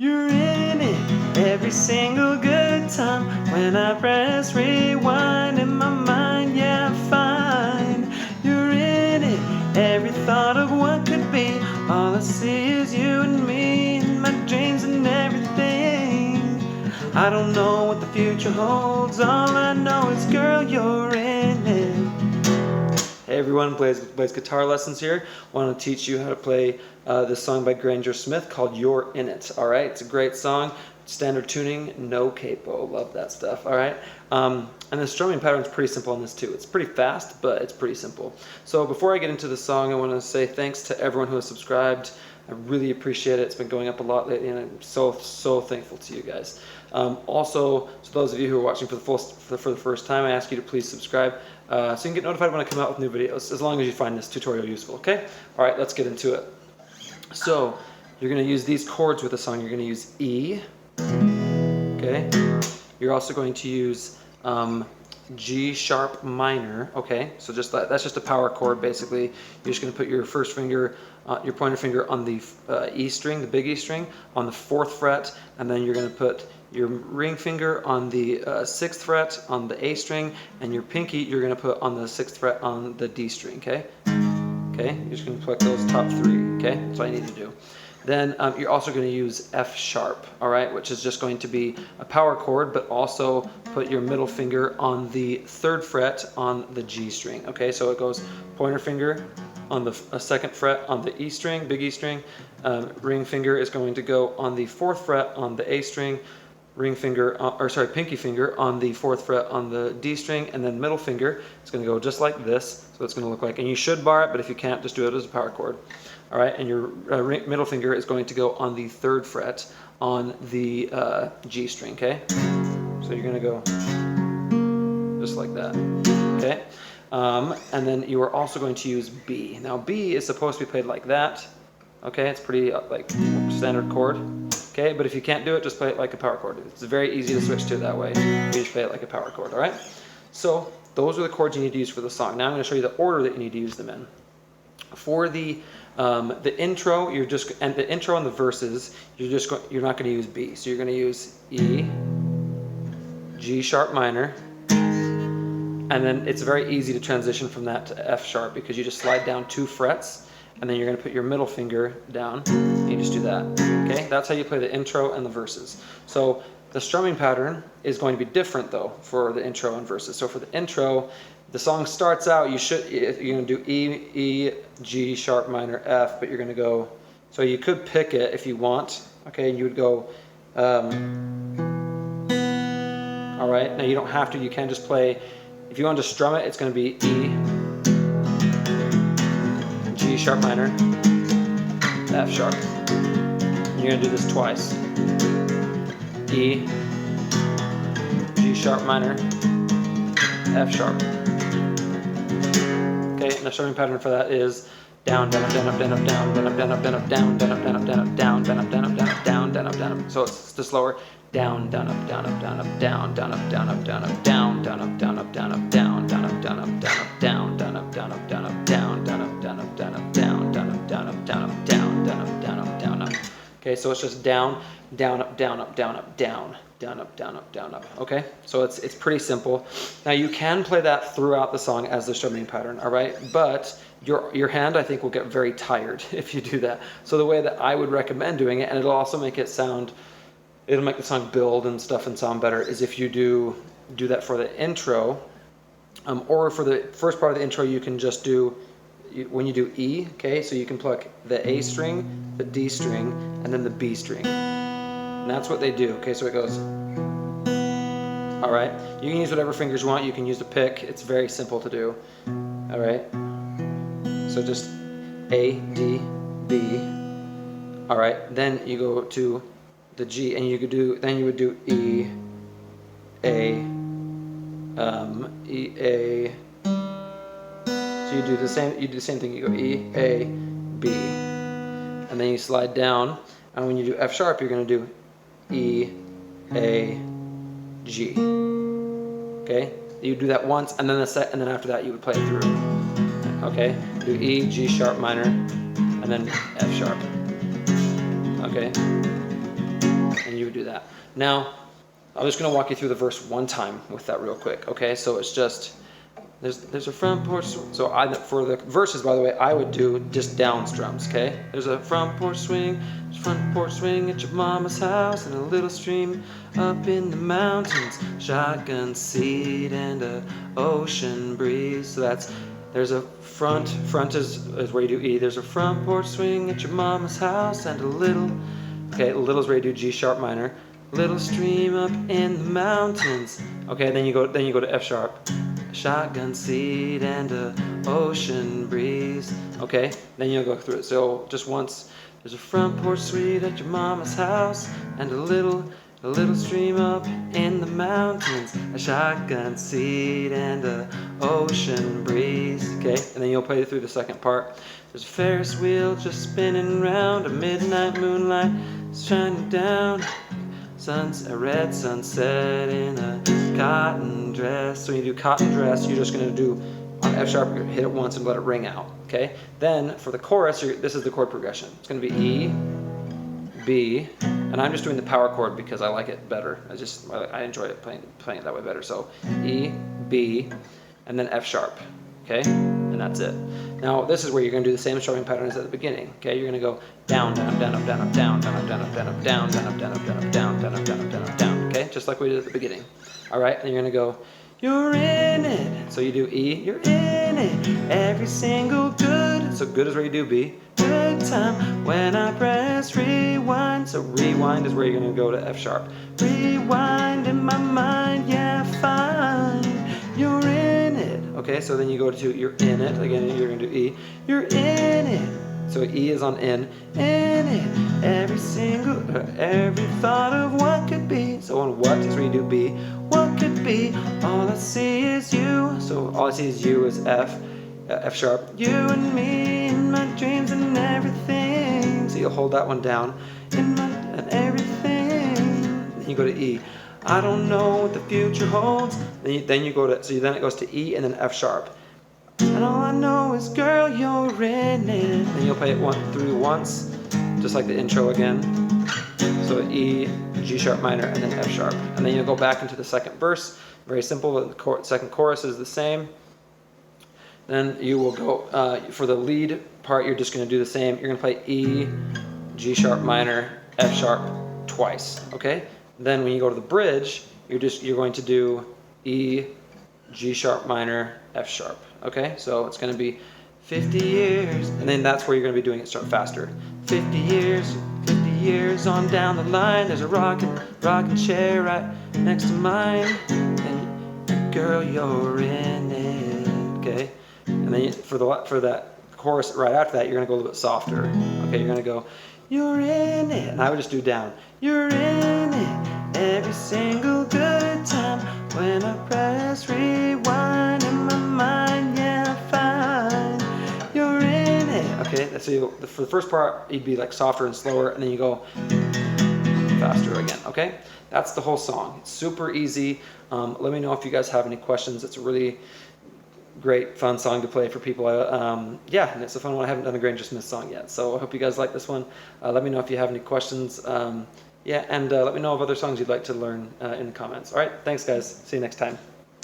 You're in it every single good time. When I press rewind in my mind, yeah, I find you're in it. Every thought of what could be, all I see is you and me and my dreams and everything. I don't know what the future holds, all I know is, girl, you're in it. Hey everyone, Blaze Guitar Lessons here. I want to teach you how to play this song by Granger Smith called You're In It. Alright, it's a great song. Standard tuning, no capo. Love that stuff. Alright, and the strumming pattern is pretty simple on this too. It's pretty fast, but it's pretty simple. So before I get into the song, I want to say thanks to everyone who has subscribed. I really appreciate it. It's been going up a lot lately, and I'm so thankful to you guys. Also, so those of you who are watching for the first time, I ask you to please subscribe so you can get notified when I come out with new videos, as long as you find this tutorial useful, okay? All right, let's get into it. So, you're going to use these chords with the song. You're going to use E, okay? You're also going to use G sharp minor, okay? So that's just a power chord, basically. You're just going to put your first finger, your pointer finger on the E string, the big E string, on the 4th fret, and then you're going to put your ring finger on the 6th fret on the A string, and your pinky you're going to put on the 6th fret on the D string, okay? Okay, you're just going to pluck those top 3, okay? That's all you need to do. Then you're also going to use F sharp, all right, which is just going to be a power chord, but also put your middle finger on the 3rd fret on the G string, okay? So it goes pointer finger on the 2nd fret on the E string, big E string, ring finger is going to go on the 4th fret on the A string, ring finger, pinky finger on the 4th fret on the D string, and then middle finger, it's going to go just like this. So it's going to look like, and you should bar it, but if you can't, just do it as a power chord. All right, and your middle finger is going to go on the 3rd fret on the G string, okay? So you're going to go just like that, okay? And then you are also going to use B. Now B is supposed to be played like that, okay? It's pretty like standard chord. Okay, but if you can't do it, just play it like a power chord. It's very easy to switch to that way. You just play it like a power chord, all right? So those are the chords you need to use for the song. Now I'm going to show you the order that you need to use them in. For the intro, the intro and the verses, you're not going to use B. So you're going to use E, G sharp minor, and then it's very easy to transition from that to F sharp because you just slide down 2 frets. And then you're going to put your middle finger down, and you just do that, okay? That's how you play the intro and the verses. So the strumming pattern is going to be different, though, for the intro and verses. So for the intro, the song starts out, you're going to do E, G, sharp minor, F, but you're going to go, so you could pick it if you want, okay? And you would go, all right? Now you don't have to, you can just play, if you want to strum it, it's going to be E, G sharp minor, F sharp. And you're going to do this twice. E, G sharp minor, F sharp. Okay, and the strumming pattern for that is down, down, up, down, up, down, up, down, down, up, down, up, down, up, down, down, up, down, up, down, up, down, down, up, down, up, down, up, down, down, up, down, up. So it's just slower. Down, down, up, down, up, down, up, down, down, up, down, up, down, up, down, down, up, down, up, down, up, down, down, up, down, up, down, up, down, down, up, down, up, down, up, down, down, up, down, up, down, up, down, down, up, down, up, down, up, down, down, up, down, up, down, up. Okay, so it's just down, down, up, down, up, down, up, down, down, up, down, up, down, up. Okay, so it's pretty simple. Now you can play that throughout the song as the strumming pattern, all right? But your hand, I think, will get very tired if you do that. So the way that I would recommend doing it, and it'll also make it sound, it'll make the song build and stuff and sound better, is if you do that for the intro, or for the first part of the intro, you can just do, when you do E, okay, so you can pluck the A string, the D string, and then the B string. And that's what they do, okay, so it goes, all right? You can use whatever fingers you want, you can use the pick, it's very simple to do, all right? So just A, D, B, all right, then you go to the G, and then you would do E, A, E, A. So you do the same thing. You go E, A, B, and then you slide down. And when you do F sharp, you're going to do E, A, G. Okay, you do that once, and then and then after that you would play it through. Okay, do E, G sharp minor, and then F sharp. Okay. and you would do that. Now, I'm just going to walk you through the verse one time with that real quick, okay? So it's just, there's a front porch, so for the verses, by the way, I would do just down strums, okay? There's a front porch swing at your mama's house, and a little stream up in the mountains, shotgun seat and a ocean breeze. So there's a front is where you do E. There's a front porch swing at your mama's house, and a little, okay, little is where you do G sharp minor, little stream up in the mountains. Okay, then you go to F sharp, shotgun seat and a ocean breeze. Okay, then you'll go through it. So just once, there's a front porch suite at your mama's house, and a little stream up in the mountains, a shotgun seat and a ocean breeze. Okay, and then you'll play through the second part. There's a Ferris wheel just spinning round, a midnight moonlight shining down, a red sunset in a cotton dress. So when you do cotton dress, you're just going to do on F sharp, you hit it once and let it ring out. Okay. Then for the chorus, this is the chord progression. It's going to be E, B, and I'm just doing the power chord because I like it better. I enjoy it playing it that way better. So E, B, and then F sharp. Okay, and that's it. Now this is where you're going to do the same strumming pattern as at the beginning. Okay, you're going to go down, down, down, up, down, up, down, down, up, down, up, down, up, down, down, up, down, up, down, up, down, down, up, down, up, down, up, down. Okay, just like we did at the beginning. All right, and you're going to go, you're in it. So you do E, you're in it. Every single good. So good is where you do B. Good time when I press rewind. So rewind is where you're going to go to F sharp. Rewind in my mind, yeah, fine. You're in it. Okay, so then you go to you're in it. Again, you're going to do E. You're in it. So E is on in it. Every thought of what could be. So on what is where you do B. What could be? All I see is you. So all I see is you is F sharp. You and me in my dreams and everything. So you'll hold that one down. And everything. Then you go to E. I don't know what the future holds. Then you go to, so then it goes to E and then F sharp. And all I know is, girl, you're in it. And you'll play it through once, just like the intro again. So E, G sharp minor, and then F sharp. And then you'll go back into the second verse. Very simple. The second chorus is the same. Then you will go, for the lead part, you're just going to do the same. You're going to play E, G sharp minor, F sharp twice. Okay? Then when you go to the bridge, you're going to do E, G sharp minor, F sharp. Okay, so it's going to be 50 years, and then that's where you're going to be doing it start faster. 50 years on down the line. There's a rocking chair right next to mine, and girl, you're in it. Okay, and then for that chorus right after that, you're going to go a little bit softer. Okay, you're going to go, you're in it, and I would just do down. You're in it every single good time when I press rewind in my mind, yeah, fine. You're in it. Okay, so for the first part, you'd be like softer and slower, and then you go faster again. Okay, that's the whole song. It's super easy. Let me know if you guys have any questions. It's a really great, fun song to play for people. Yeah, and it's a fun one. I haven't done the Granger Smith song yet, so I hope you guys like this one. Let me know if you have any questions. Yeah, and let me know of other songs you'd like to learn in the comments. All right, thanks guys. See you next time.